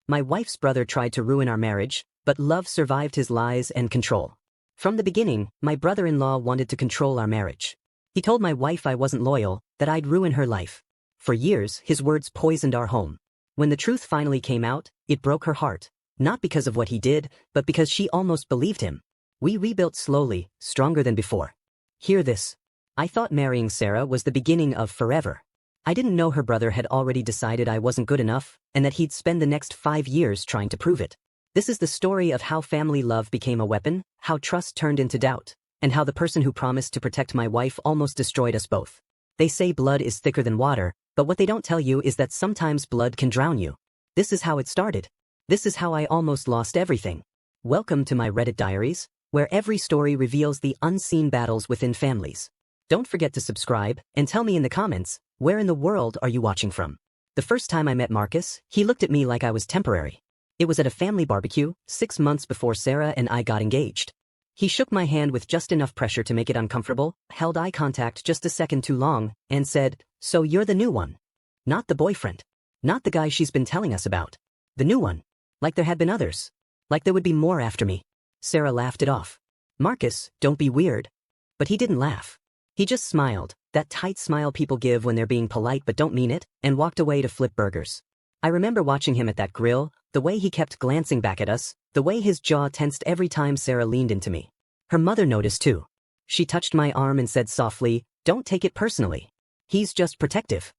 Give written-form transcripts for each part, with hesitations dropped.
My wife's brother tried to ruin our marriage, but love survived his lies and control. From the beginning, my brother-in-law wanted to control our marriage. He told my wife I wasn't loyal, that I'd ruin her life. For years, his words poisoned our home. When the truth finally came out, it broke her heart. Not because of what he did, but because she almost believed him. We rebuilt slowly, stronger than before. Hear this. I thought marrying Sarah was the beginning of forever. I didn't know her brother had already decided I wasn't good enough, and that he'd spend the next 5 years trying to prove it. This is the story of how family love became a weapon, how trust turned into doubt, and how the person who promised to protect my wife almost destroyed us both. They say blood is thicker than water, but what they don't tell you is that sometimes blood can drown you. This is how it started. This is how I almost lost everything. Welcome to my Reddit diaries, where every story reveals the unseen battles within families. Don't forget to subscribe, and tell me in the comments, where in the world are you watching from? The first time I met Marcus, he looked at me like I was temporary. It was at a family barbecue, 6 months before Sarah and I got engaged. He shook my hand with just enough pressure to make it uncomfortable, held eye contact just a second too long, and said, "So you're the new one. Not the boyfriend. Not the guy she's been telling us about. The new one. Like there had been others. Like there would be more after me." Sarah laughed it off. "Marcus, don't be weird." But he didn't laugh. He just smiled, that tight smile people give when they're being polite but don't mean it, and walked away to flip burgers. I remember watching him at that grill, the way he kept glancing back at us, the way his jaw tensed every time Sarah leaned into me. Her mother noticed too. She touched my arm and said softly, "Don't take it personally. He's just protective."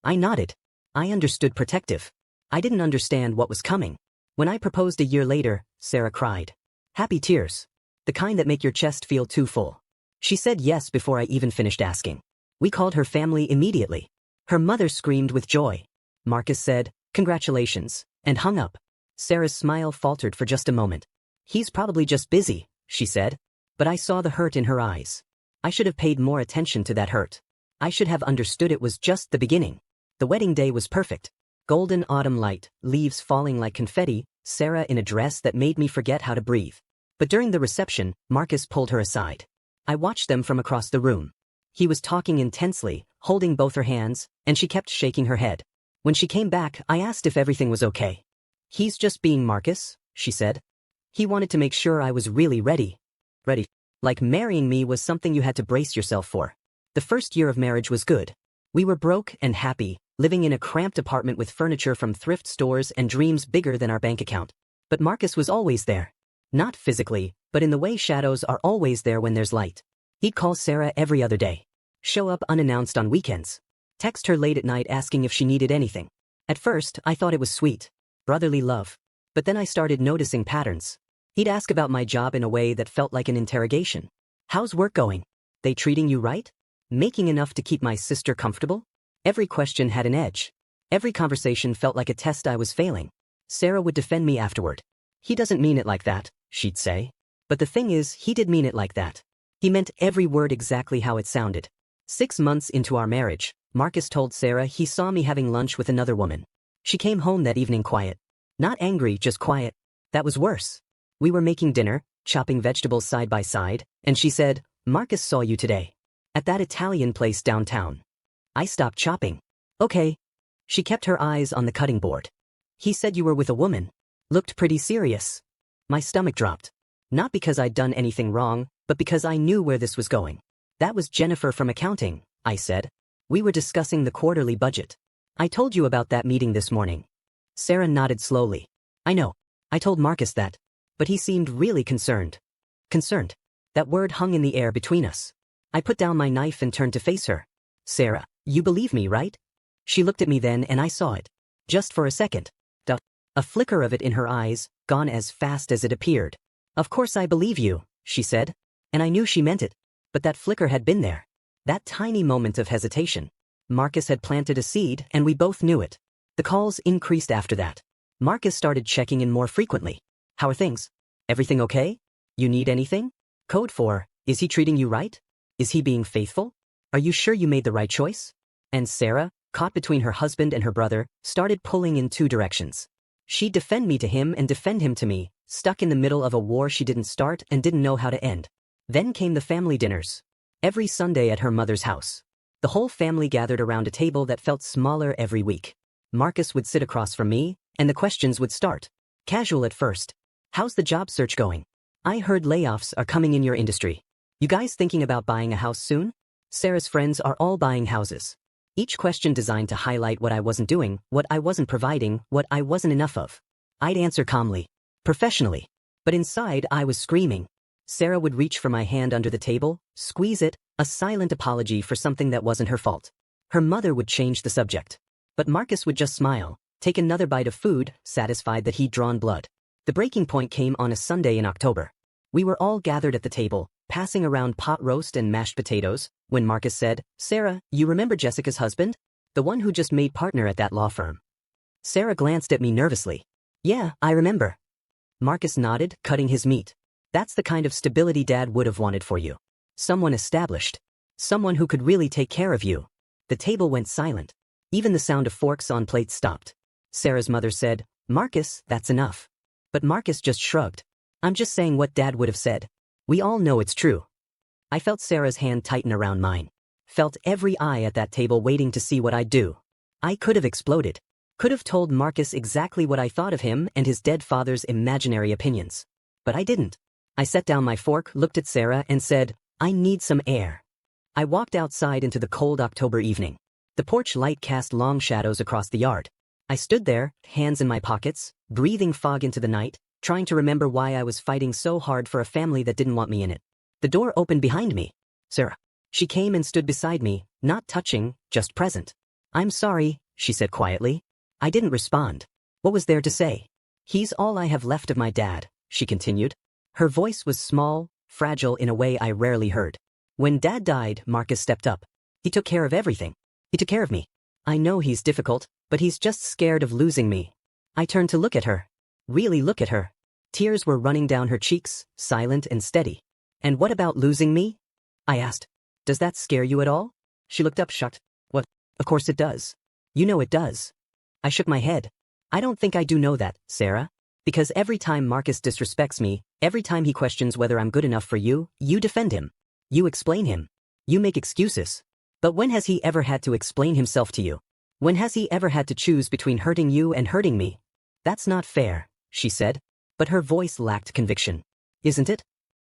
I nodded. I understood protective. I didn't understand what was coming. When I proposed a year later, Sarah cried. Happy tears. The kind that make your chest feel too full. She said yes before I even finished asking. We called her family immediately. Her mother screamed with joy. Marcus said, "Congratulations," and hung up. Sarah's smile faltered for just a moment. "He's probably just busy," she said. But I saw the hurt in her eyes. I should have paid more attention to that hurt. I should have understood it was just the beginning. The wedding day was perfect. Golden autumn light, leaves falling like confetti, Sarah in a dress that made me forget how to breathe. But during the reception, Marcus pulled her aside. I watched them from across the room. He was talking intensely, holding both her hands, and she kept shaking her head. When she came back, I asked if everything was okay. "He's just being Marcus," she said. "He wanted to make sure I was really ready." Ready. Like marrying me was something you had to brace yourself for. The first year of marriage was good. We were broke and happy, living in a cramped apartment with furniture from thrift stores and dreams bigger than our bank account. But Marcus was always there. Not physically, but in the way shadows are always there when there's light. He'd call Sarah every other day. Show up unannounced on weekends. Text her late at night asking if she needed anything. At first, I thought it was sweet. Brotherly love. But then I started noticing patterns. He'd ask about my job in a way that felt like an interrogation. "How's work going? They treating you right? Making enough to keep my sister comfortable?" Every question had an edge. Every conversation felt like a test I was failing. Sarah would defend me afterward. "He doesn't mean it like that," she'd say. But the thing is, he did mean it like that. He meant every word exactly how it sounded. 6 months into our marriage, Marcus told Sarah he saw me having lunch with another woman. She came home that evening quiet. Not angry, just quiet. That was worse. We were making dinner, chopping vegetables side by side, and she said, "Marcus saw you today. At that Italian place downtown." I stopped chopping. "Okay." She kept her eyes on the cutting board. "He said you were with a woman. Looked pretty serious." My stomach dropped. Not because I'd done anything wrong, but because I knew where this was going. "That was Jennifer from accounting," I said. "We were discussing the quarterly budget. I told you about that meeting this morning." Sarah nodded slowly. "I know. I told Marcus that." But he seemed really concerned. Concerned. That word hung in the air between us. I put down my knife and turned to face her. "Sarah, you believe me, right?" She looked at me then and I saw it. Just for a second. A flicker of it in her eyes, gone as fast as it appeared. "Of course I believe you," she said. And I knew she meant it. But that flicker had been there. That tiny moment of hesitation. Marcus had planted a seed and we both knew it. The calls increased after that. Marcus started checking in more frequently. "How are things? Everything okay? You need anything?" Code for, "Is he treating you right? Is he being faithful? Are you sure you made the right choice?" And Sarah, caught between her husband and her brother, started pulling in 2 directions. She'd defend me to him and defend him to me, stuck in the middle of a war she didn't start and didn't know how to end. Then came the family dinners. Every Sunday at her mother's house. The whole family gathered around a table that felt smaller every week. Marcus would sit across from me, And the questions would start. Casual at first. How's the job search going? I heard layoffs are coming in your industry. You guys thinking about buying a house soon? Sarah's friends are all buying houses. Each question designed to highlight what I wasn't doing, what I wasn't providing, what I wasn't enough of. I'd answer calmly, professionally. But inside, I was screaming. Sarah would reach for my hand under the table, squeeze it, a silent apology for something that wasn't her fault. Her mother would change the subject. But Marcus would just smile, take another bite of food, satisfied that he'd drawn blood. The breaking point came on a Sunday in October. We were all gathered at the table, passing around pot roast and mashed potatoes, when Marcus said, "Sarah, you remember Jessica's husband? The one who just made partner at that law firm." Sarah glanced at me nervously. "Yeah, I remember." Marcus nodded, cutting his meat. "That's the kind of stability Dad would have wanted for you. Someone established. Someone who could really take care of you." The table went silent. Even the sound of forks on plates stopped. Sarah's mother said, "Marcus, that's enough." But Marcus just shrugged. "I'm just saying what Dad would have said. We all know it's true." I felt Sarah's hand tighten around mine. Felt every eye at that table waiting to see what I'd do. I could have exploded. Could have told Marcus exactly what I thought of him and his dead father's imaginary opinions. But I didn't. I set down my fork, looked at Sarah, and said, "I need some air." I walked outside into the cold October evening. The porch light cast long shadows across the yard. I stood there, hands in my pockets, breathing fog into the night, trying to remember why I was fighting so hard for a family that didn't want me in it. The door opened behind me. Sarah. She came and stood beside me, not touching, just present. "I'm sorry," she said quietly. I didn't respond. What was there to say? "He's all I have left of my dad," she continued. Her voice was small, fragile in a way I rarely heard. "When Dad died, Marcus stepped up. He took care of everything. He took care of me. I know he's difficult, but he's just scared of losing me." I turned to look at her. Really look at her. Tears were running down her cheeks, silent and steady. "And what about losing me?" I asked. "Does that scare you at all?" She looked up shocked. "What? Of course it does. You know it does." I shook my head. "I don't think I do know that, Sarah. Because every time Marcus disrespects me, every time he questions whether I'm good enough for you, you defend him. You explain him. You make excuses. But when has he ever had to explain himself to you? When has he ever had to choose between hurting you and hurting me?" "That's not fair," she said. But her voice lacked conviction. "Isn't it?"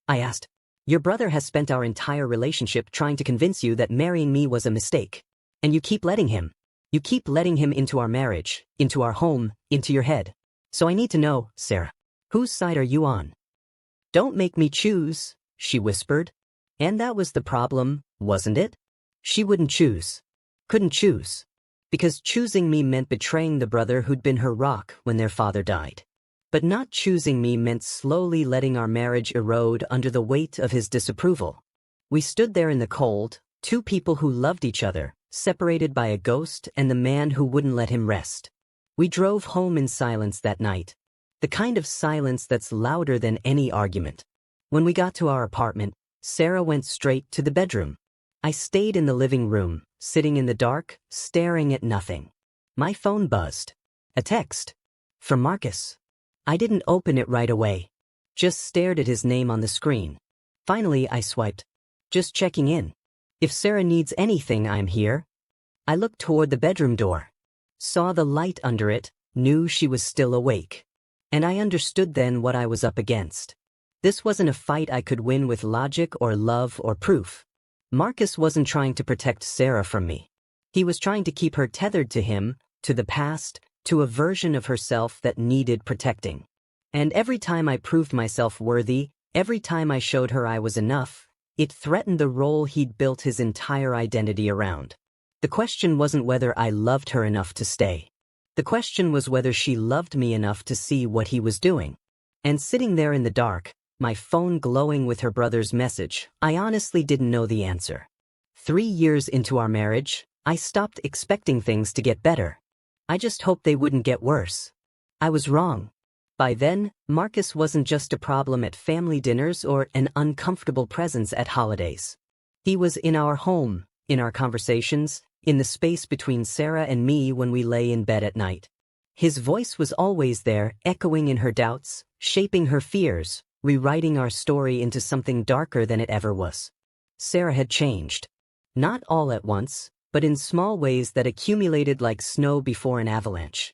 I asked. "Your brother has spent our entire relationship trying to convince you that marrying me was a mistake. And you keep letting him. You keep letting him into our marriage, into our home, into your head. So I need to know, Sarah, whose side are you on?" "Don't make me choose," she whispered. And that was the problem, wasn't it? She wouldn't choose. Couldn't choose. Because choosing me meant betraying the brother who'd been her rock when their father died. But not choosing me meant slowly letting our marriage erode under the weight of his disapproval. We stood there in the cold, two people who loved each other, separated by a ghost and the man who wouldn't let him rest. We drove home in silence that night. The kind of silence that's louder than any argument. When we got to our apartment, Sarah went straight to the bedroom. I stayed in the living room, sitting in the dark, staring at nothing. My phone buzzed. A text. From Marcus. I didn't open it right away. Just stared at his name on the screen. Finally, I swiped. "Just checking in. If Sarah needs anything, I'm here." I looked toward the bedroom door. Saw the light under it, knew she was still awake. And I understood then what I was up against. This wasn't a fight I could win with logic or love or proof. Marcus wasn't trying to protect Sarah from me. He was trying to keep her tethered to him, to the past, to a version of herself that needed protecting. And every time I proved myself worthy, every time I showed her I was enough, it threatened the role he'd built his entire identity around. The question wasn't whether I loved her enough to stay. The question was whether she loved me enough to see what he was doing. And sitting there in the dark, my phone glowing with her brother's message, I honestly didn't know the answer. 3 years into our marriage, I stopped expecting things to get better. I just hoped they wouldn't get worse. I was wrong. By then, Marcus wasn't just a problem at family dinners or an uncomfortable presence at holidays. He was in our home, in our conversations, in the space between Sarah and me when we lay in bed at night. His voice was always there, echoing in her doubts, shaping her fears, rewriting our story into something darker than it ever was. Sarah had changed. Not all at once, but in small ways that accumulated like snow before an avalanche.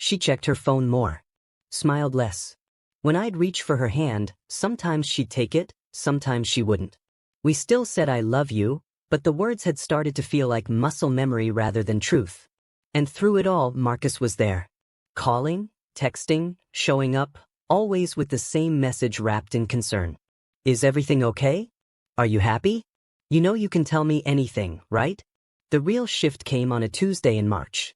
She checked her phone more. Smiled less. When I'd reach for her hand, sometimes she'd take it, sometimes she wouldn't. We still said I love you, but the words had started to feel like muscle memory rather than truth. And through it all, Marcus was there. Calling, texting, showing up, always with the same message wrapped in concern. Is everything okay? Are you happy? You know you can tell me anything, right? The real shift came on a Tuesday in March.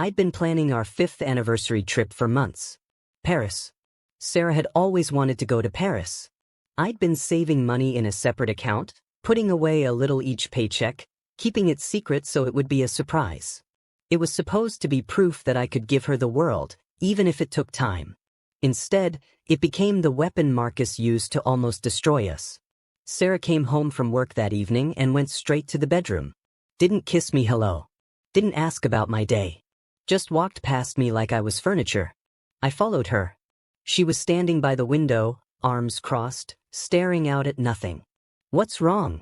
I'd been planning our 5th anniversary trip for months. Paris. Sarah had always wanted to go to Paris. I'd been saving money in a separate account, putting away a little each paycheck, keeping it secret so it would be a surprise. It was supposed to be proof that I could give her the world, even if it took time. Instead, it became the weapon Marcus used to almost destroy us. Sarah came home from work that evening and went straight to the bedroom. Didn't kiss me hello. Didn't ask about my day. Just walked past me like I was furniture. I followed her. She was standing by the window, arms crossed, staring out at nothing. What's wrong?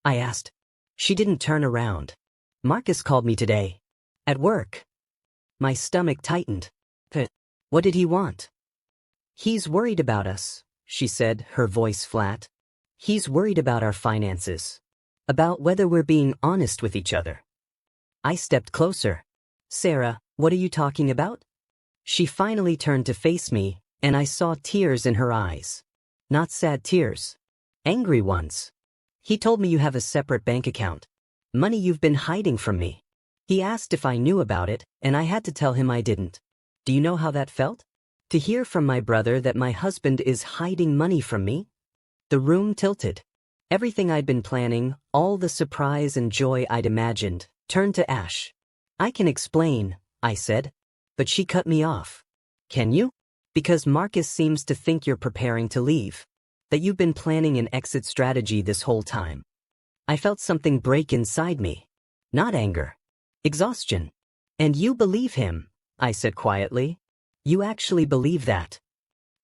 I asked. She didn't turn around. Marcus called me today. At work. My stomach tightened. What did he want? He's worried about us, she said, her voice flat. He's worried about our finances. About whether we're being honest with each other. I stepped closer. Sarah, what are you talking about? She finally turned to face me, and I saw tears in her eyes. Not sad tears. Angry ones. He told me you have a separate bank account. Money you've been hiding from me. He asked if I knew about it, and I had to tell him I didn't. Do you know how that felt? To hear from my brother that my husband is hiding money from me? The room tilted. Everything I'd been planning, all the surprise and joy I'd imagined, turned to ash. I can explain, I said. But she cut me off. Can you? Because Marcus seems to think you're preparing to leave. That you've been planning an exit strategy this whole time. I felt something break inside me. Not anger. Exhaustion. And you believe him, I said quietly. You actually believe that.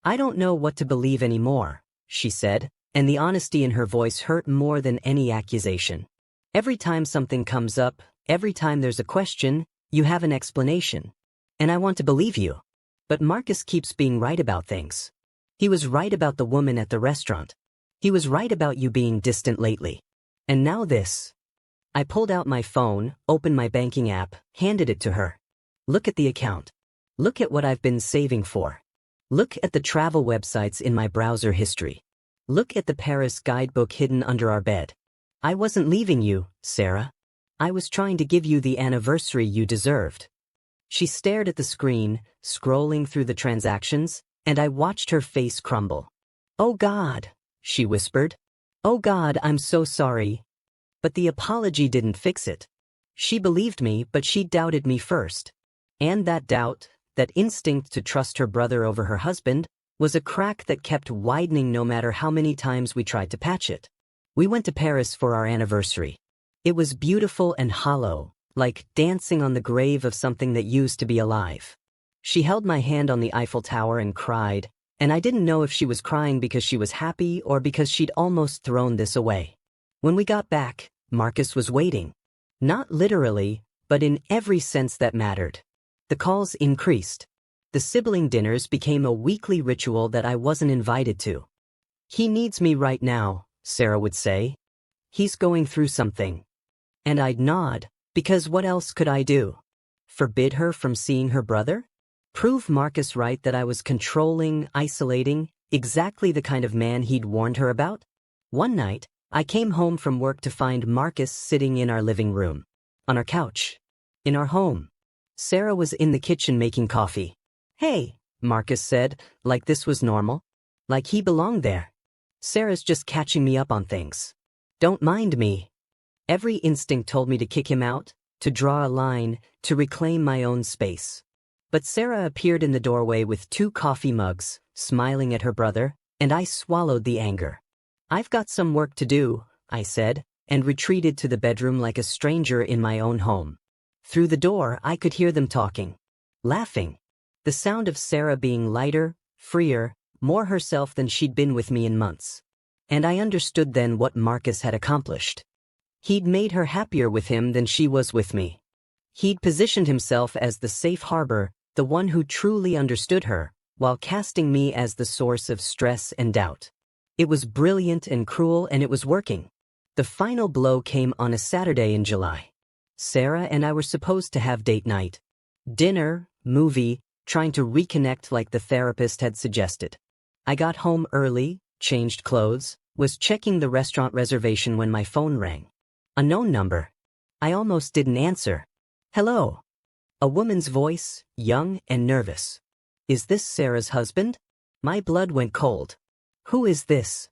I don't know what to believe anymore, she said, and the honesty in her voice hurt more than any accusation. Every time something comes up, every time there's a question, you have an explanation. And I want to believe you. But Marcus keeps being right about things. He was right about the woman at the restaurant. He was right about you being distant lately. And now this. I pulled out my phone, opened my banking app, handed it to her. Look at the account. Look at what I've been saving for. Look at the travel websites in my browser history. Look at the Paris guidebook hidden under our bed. I wasn't leaving you, Sarah. I was trying to give you the anniversary you deserved. She stared at the screen, scrolling through the transactions, and I watched her face crumble. Oh God, she whispered. Oh God, I'm so sorry. But the apology didn't fix it. She believed me, but she doubted me first. And that doubt, that instinct to trust her brother over her husband, was a crack that kept widening no matter how many times we tried to patch it. We went to Paris for our anniversary. It was beautiful and hollow, like dancing on the grave of something that used to be alive. She held my hand on the Eiffel Tower and cried, and I didn't know if she was crying because she was happy or because she'd almost thrown this away. When we got back, Marcus was waiting. Not literally, but in every sense that mattered. The calls increased. The sibling dinners became a weekly ritual that I wasn't invited to. He needs me right now, Sarah would say. He's going through something. And I'd nod, because what else could I do? Forbid her from seeing her brother? Prove Marcus right that I was controlling, isolating, exactly the kind of man he'd warned her about? One night, I came home from work to find Marcus sitting in our living room. On our couch. In our home. Sarah was in the kitchen making coffee. Hey, Marcus said, like this was normal. Like he belonged there. Sarah's just catching me up on things. Don't mind me. Every instinct told me to kick him out, to draw a line, to reclaim my own space. But Sarah appeared in the doorway with 2 coffee mugs, smiling at her brother, and I swallowed the anger. I've got some work to do, I said, and retreated to the bedroom like a stranger in my own home. Through the door, I could hear them talking. Laughing. The sound of Sarah being lighter, freer, more herself than she'd been with me in months. And I understood then what Marcus had accomplished. He'd made her happier with him than she was with me. He'd positioned himself as the safe harbor, the one who truly understood her, while casting me as the source of stress and doubt. It was brilliant and cruel, and it was working. The final blow came on a Saturday in July. Sarah and I were supposed to have date night. Dinner, movie, trying to reconnect like the therapist had suggested. I got home early, changed clothes, was checking the restaurant reservation when my phone rang. A known number. I almost didn't answer. Hello. A woman's voice, young and nervous. Is this Sarah's husband? My blood went cold. Who is this?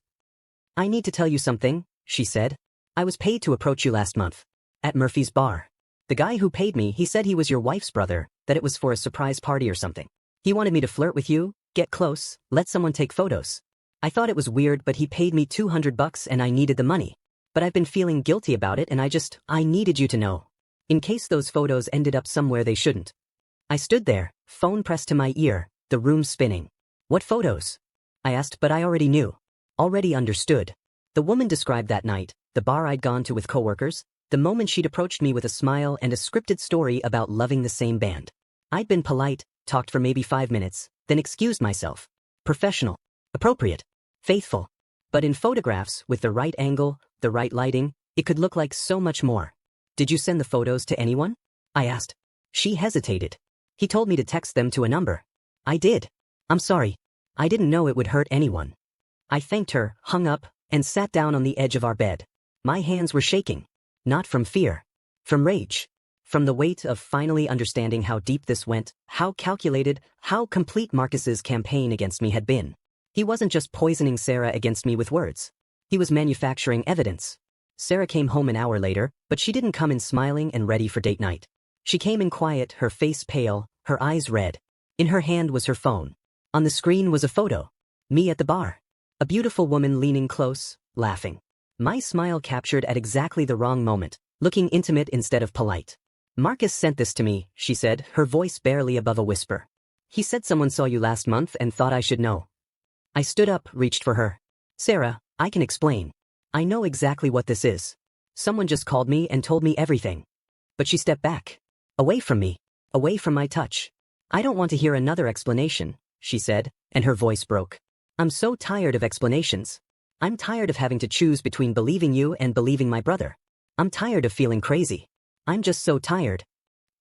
I need to tell you something, she said. I was paid to approach you last month. At Murphy's bar. The guy who paid me, he said he was your wife's brother, that it was for a surprise party or something. He wanted me to flirt with you, get close, let someone take photos. I thought it was weird, but he paid me $200 and I needed the money. But I've been feeling guilty about it, and I needed you to know. In case those photos ended up somewhere they shouldn't. I stood there, phone pressed to my ear, the room spinning. What photos? I asked, but I already knew. Already understood. The woman described that night, the bar I'd gone to with coworkers, the moment she'd approached me with a smile and a scripted story about loving the same band. I'd been polite, talked for maybe 5 minutes, then excused myself. Professional. Appropriate. Faithful. But in photographs, with the right angle, the right lighting, it could look like so much more. Did you send the photos to anyone? I asked. She hesitated. He told me to text them to a number. I did. I'm sorry. I didn't know it would hurt anyone. I thanked her, hung up, and sat down on the edge of our bed. My hands were shaking. Not from fear. From rage. From the weight of finally understanding how deep this went, how calculated, how complete Marcus's campaign against me had been. He wasn't just poisoning Sarah against me with words. He was manufacturing evidence. Sarah came home an hour later, but she didn't come in smiling and ready for date night. She came in quiet, her face pale, her eyes red. In her hand was her phone. On the screen was a photo. Me at the bar. A beautiful woman leaning close, laughing. My smile captured at exactly the wrong moment, looking intimate instead of polite. Marcus sent this to me, she said, her voice barely above a whisper. He said someone saw you last month and thought I should know. I stood up, reached for her. Sarah, I can explain. I know exactly what this is. Someone just called me and told me everything. But she stepped back. Away from me. Away from my touch. I don't want to hear another explanation, she said, and her voice broke. I'm so tired of explanations. I'm tired of having to choose between believing you and believing my brother. I'm tired of feeling crazy. I'm just so tired.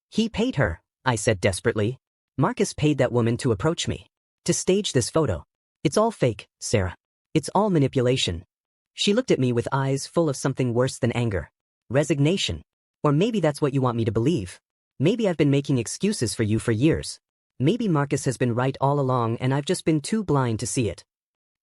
He paid her, I said desperately. Marcus paid that woman to approach me. To stage this photo. It's all fake, Sarah. It's all manipulation. She looked at me with eyes full of something worse than anger. Resignation. Or maybe that's what you want me to believe. Maybe I've been making excuses for you for years. Maybe Marcus has been right all along and I've just been too blind to see it.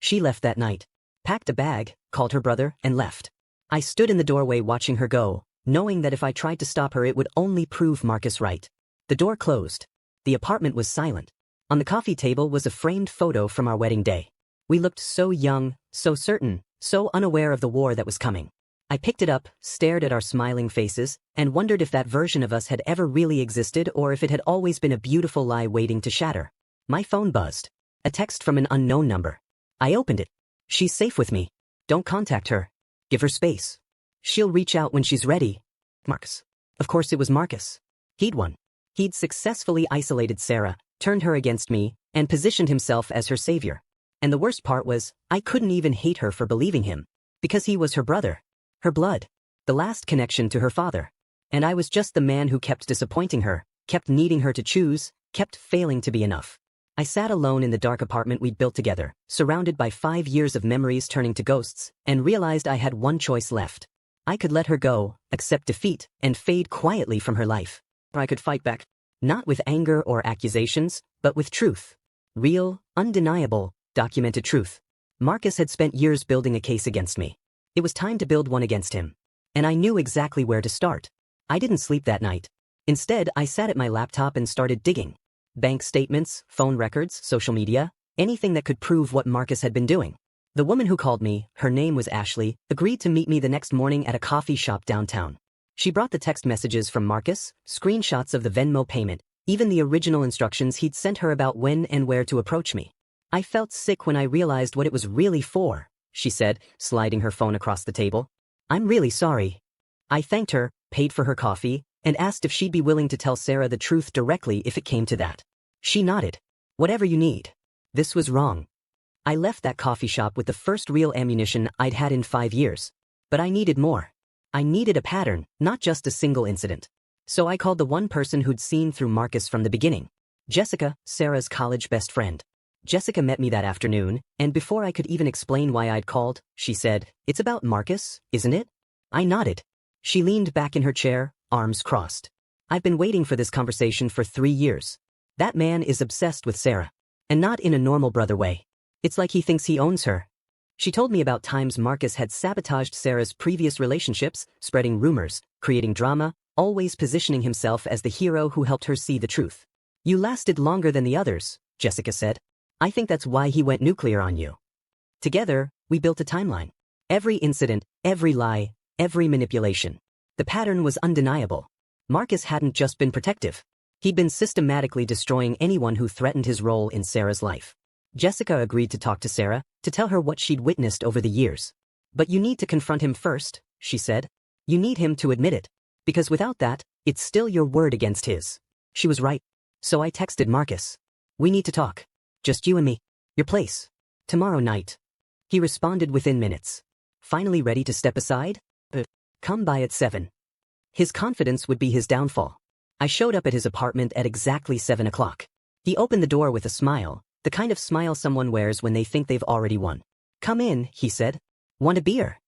She left that night. Packed a bag, called her brother, and left. I stood in the doorway watching her go, knowing that if I tried to stop her it would only prove Marcus right. The door closed. The apartment was silent. On the coffee table was a framed photo from our wedding day. We looked so young, so certain, so unaware of the war that was coming. I picked it up, stared at our smiling faces, and wondered if that version of us had ever really existed or if it had always been a beautiful lie waiting to shatter. My phone buzzed. A text from an unknown number. I opened it. She's safe with me. Don't contact her. Give her space. She'll reach out when she's ready. Marcus. Of course it was Marcus. He'd won. He'd successfully isolated Sarah, turned her against me, and positioned himself as her savior. And the worst part was, I couldn't even hate her for believing him. Because he was her brother. Her blood. The last connection to her father. And I was just the man who kept disappointing her, kept needing her to choose, kept failing to be enough. I sat alone in the dark apartment we'd built together, surrounded by 5 years of memories turning to ghosts, and realized I had one choice left. I could let her go, accept defeat, and fade quietly from her life. Or I could fight back. Not with anger or accusations, but with truth. Real, undeniable, documented truth. Marcus had spent years building a case against me. It was time to build one against him. And I knew exactly where to start. I didn't sleep that night. Instead, I sat at my laptop and started digging. Bank statements, phone records, social media, anything that could prove what Marcus had been doing. The woman who called me, her name was Ashley, agreed to meet me the next morning at a coffee shop downtown. She brought the text messages from Marcus, screenshots of the Venmo payment, even the original instructions he'd sent her about when and where to approach me. I felt sick when I realized what it was really for, she said, sliding her phone across the table. I'm really sorry. I thanked her, paid for her coffee, and asked if she'd be willing to tell Sarah the truth directly if it came to that. She nodded. Whatever you need. This was wrong. I left that coffee shop with the first real ammunition I'd had in 5 years. But I needed more. I needed a pattern, not just a single incident. So I called the one person who'd seen through Marcus from the beginning. Jessica, Sarah's college best friend. Jessica met me that afternoon, and before I could even explain why I'd called, she said, "It's about Marcus, isn't it?" I nodded. She leaned back in her chair, arms crossed. "I've been waiting for this conversation for 3 years. That man is obsessed with Sarah. And not in a normal brother way. It's like he thinks he owns her." She told me about times Marcus had sabotaged Sarah's previous relationships, spreading rumors, creating drama, always positioning himself as the hero who helped her see the truth. "You lasted longer than the others," Jessica said. "I think that's why he went nuclear on you." Together, we built a timeline. Every incident, every lie, every manipulation. The pattern was undeniable. Marcus hadn't just been protective. He'd been systematically destroying anyone who threatened his role in Sarah's life. Jessica agreed to talk to Sarah, to tell her what she'd witnessed over the years. "But you need to confront him first," she said. "You need him to admit it. Because without that, it's still your word against his." She was right. So I texted Marcus. "We need to talk. Just you and me. Your place. Tomorrow night." He responded within minutes. "Finally ready to step aside? Come by at 7. His confidence would be his downfall. I showed up at his apartment at exactly 7 o'clock. He opened the door with a smile, the kind of smile someone wears when they think they've already won. "Come in," he said. "Want a beer?"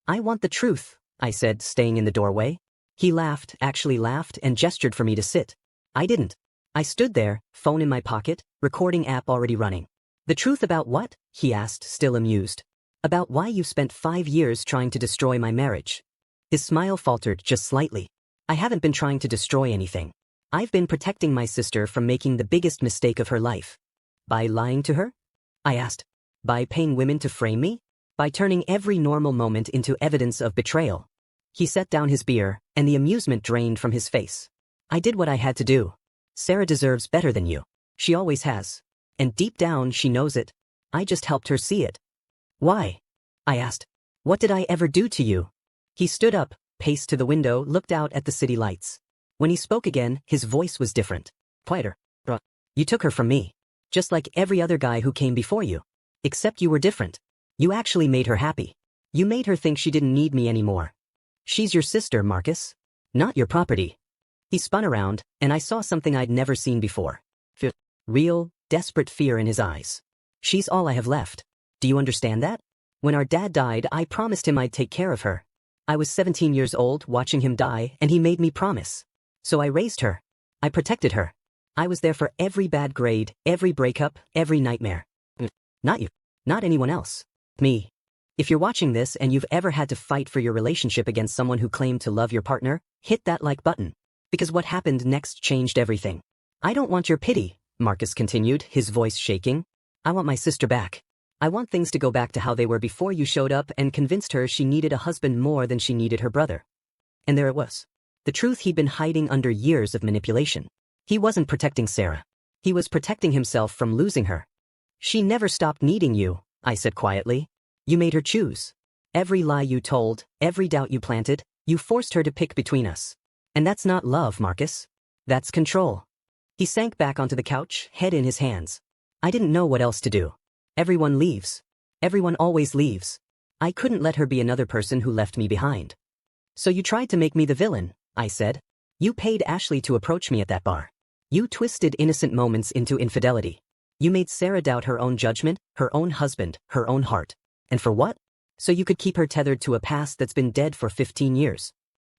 "I want the truth," I said, staying in the doorway. He laughed, actually laughed, and gestured for me to sit. I didn't. I stood there, phone in my pocket, recording app already running. "The truth about what?" he asked, still amused. "About why you spent 5 years trying to destroy my marriage." His smile faltered just slightly. "I haven't been trying to destroy anything. I've been protecting my sister from making the biggest mistake of her life." "By lying to her?" I asked. "By paying women to frame me? By turning every normal moment into evidence of betrayal?" He set down his beer, and the amusement drained from his face. "I did what I had to do. Sarah deserves better than you. She always has. And deep down she knows it. I just helped her see it." "Why?" I asked. "What did I ever do to you?" He stood up, paced to the window, looked out at the city lights. When he spoke again, his voice was different. Quieter. "You took her from me. Just like every other guy who came before you. Except you were different. You actually made her happy. You made her think she didn't need me anymore. She's your sister, Marcus. Not your property." He spun around, and I saw something I'd never seen before. Real, desperate fear in his eyes. "She's all I have left. Do you understand that? When our dad died, I promised him I'd take care of her. I was 17 years old watching him die, and he made me promise. So I raised her. I protected her. I was there for every bad grade, every breakup, every nightmare. Not you. Not anyone else. Me. If you're watching this and you've ever had to fight for your relationship against someone who claimed to love your partner, hit that like button. Because what happened next changed everything. I don't want your pity," Marcus continued, his voice shaking. "I want my sister back. I want things to go back to how they were before you showed up and convinced her she needed a husband more than she needed her brother." And there it was. The truth he'd been hiding under years of manipulation. He wasn't protecting Sarah. He was protecting himself from losing her. "She never stopped needing you," I said quietly. "You made her choose. Every lie you told, every doubt you planted, you forced her to pick between us. And that's not love, Marcus. That's control." He sank back onto the couch, head in his hands. I didn't know what else to do. Everyone leaves. Everyone always leaves. I couldn't let her be another person who left me behind. "So you tried to make me the villain," I said. "You paid Ashley to approach me at that bar. You twisted innocent moments into infidelity. You made Sarah doubt her own judgment, her own husband, her own heart. And for what? So you could keep her tethered to a past that's been dead for 15 years.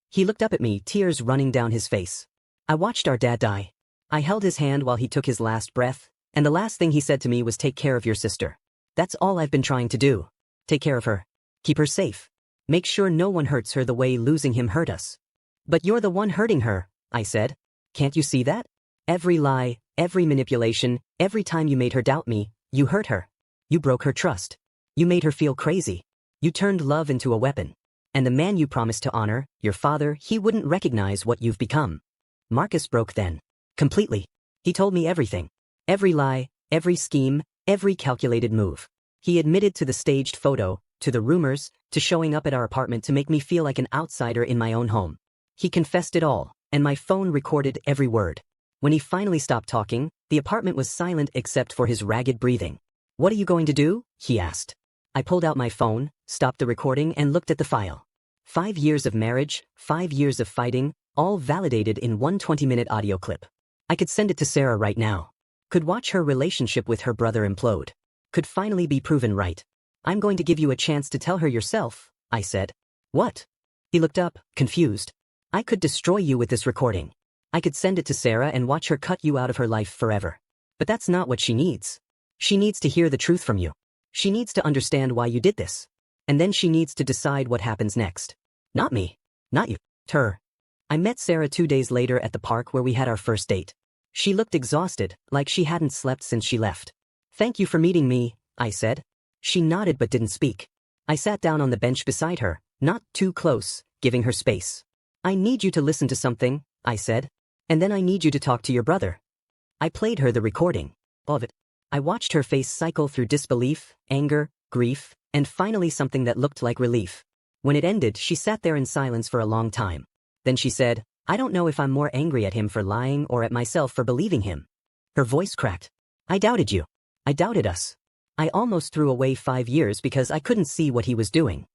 He looked up at me, tears running down his face. I watched our dad die. I held his hand while he took his last breath, and the last thing he said to me was, "Take care of your sister." That's all I've been trying to do. Take care of her. Keep her safe. Make sure no one hurts her the way losing him hurt us. "But you're the one hurting her," I said. "Can't you see that? Every lie, every manipulation, every time you made her doubt me, you hurt her. You broke her trust. You made her feel crazy. You turned love into a weapon. And the man you promised to honor, your father, he wouldn't recognize what you've become." Marcus broke then. Completely. He told me everything. Every lie, every scheme, every calculated move. He admitted to the staged photo, to the rumors, to showing up at our apartment to make me feel like an outsider in my own home. He confessed it all, and my phone recorded every word. When he finally stopped talking, The apartment was silent except for his ragged breathing. "What are you going to do?" he asked. I pulled out my phone, stopped the recording, and looked at the file. 5 years of marriage, 5 years of fighting, all validated in one 20-minute audio clip. I could send it to Sarah right now. Could watch her relationship with her brother implode. Could finally be proven right. "I'm going to give you a chance to tell her yourself," I said. "What?" He looked up, confused. "I could destroy you with this recording. I could send it to Sarah and watch her cut you out of her life forever. But that's not what she needs. She needs to hear the truth from you. She needs to understand why you did this. And then she needs to decide what happens next. Not me. Not you. Her." I met Sarah 2 days later at the park where we had our first date. She looked exhausted, like she hadn't slept since she left. "Thank you for meeting me," I said. She nodded but didn't speak. I sat down on the bench beside her, not too close, giving her space. "I need you to listen to something," I said. "And then I need you to talk to your brother." I played her the recording of it. I watched her face cycle through disbelief, anger, grief, and finally something that looked like relief. When it ended, she sat there in silence for a long time. Then she said, "I don't know if I'm more angry at him for lying or at myself for believing him." Her voice cracked. "I doubted you. I doubted us. I almost threw away 5 years because I couldn't see what he was doing.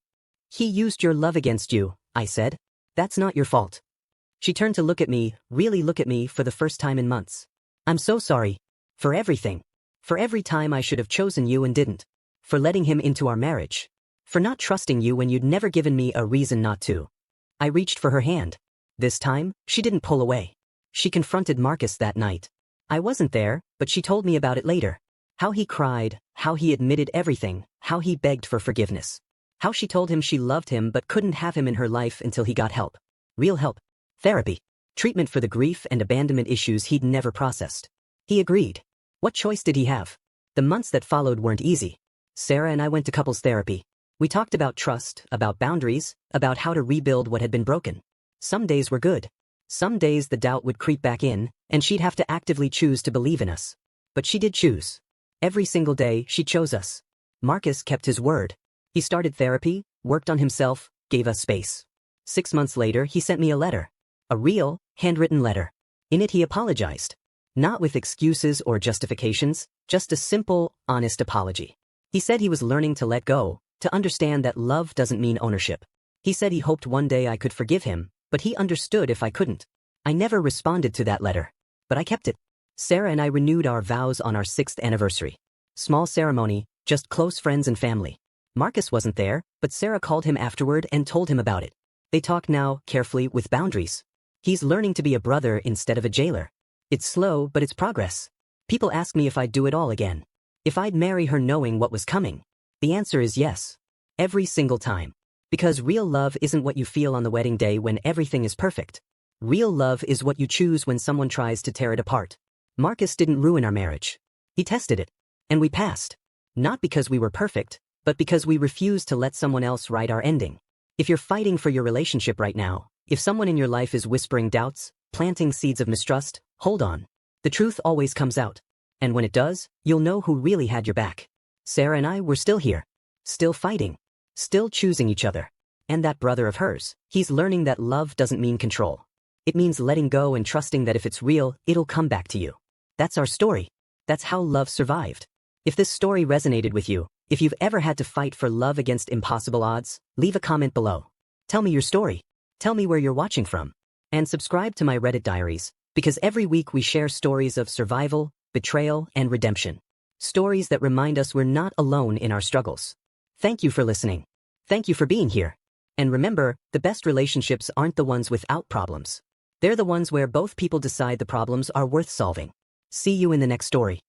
He used your love against you," I said. "That's not your fault." She turned to look at me, really look at me for the first time in months. "I'm so sorry. For everything. For every time I should have chosen you and didn't. For letting him into our marriage. For not trusting you when you'd never given me a reason not to." I reached for her hand. This time, she didn't pull away. She confronted Marcus that night. I wasn't there, but she told me about it later. How he cried, how he admitted everything, how he begged for forgiveness. How she told him she loved him but couldn't have him in her life until he got help. Real help. Therapy. Treatment for the grief and abandonment issues he'd never processed. He agreed. What choice did he have? The months that followed weren't easy. Sarah and I went to couples therapy. We talked about trust, about boundaries, about how to rebuild what had been broken. Some days were good. Some days the doubt would creep back in, and she'd have to actively choose to believe in us. But she did choose. Every single day, she chose us. Marcus kept his word. He started therapy, worked on himself, gave us space. 6 months later, he sent me a letter. A real, handwritten letter. In it he apologized. Not with excuses or justifications, just a simple, honest apology. He said he was learning to let go, to understand that love doesn't mean ownership. He said he hoped one day I could forgive him, but he understood if I couldn't. I never responded to that letter. But I kept it. Sarah and I renewed our vows on our 6th anniversary. Small ceremony, just close friends and family. Marcus wasn't there, but Sarah called him afterward and told him about it. They talk now, carefully, with boundaries. He's learning to be a brother instead of a jailer. It's slow, but it's progress. People ask me if I'd do it all again. If I'd marry her knowing what was coming. The answer is yes. Every single time. Because real love isn't what you feel on the wedding day when everything is perfect. Real love is what you choose when someone tries to tear it apart. Marcus didn't ruin our marriage. He tested it. And we passed. Not because we were perfect, but because we refused to let someone else write our ending. If you're fighting for your relationship right now, if someone in your life is whispering doubts, planting seeds of mistrust, hold on. The truth always comes out. And when it does, you'll know who really had your back. Sarah and I were still here. Still fighting. Still choosing each other. And that brother of hers, he's learning that love doesn't mean control. It means letting go and trusting that if it's real, it'll come back to you. That's our story. That's how love survived. If this story resonated with you, if you've ever had to fight for love against impossible odds, leave a comment below. Tell me your story. Tell me where you're watching from. And subscribe to my Reddit diaries, because every week we share stories of survival, betrayal, and redemption. Stories that remind us we're not alone in our struggles. Thank you for listening. Thank you for being here. And remember, the best relationships aren't the ones without problems. They're the ones where both people decide the problems are worth solving. See you in the next story.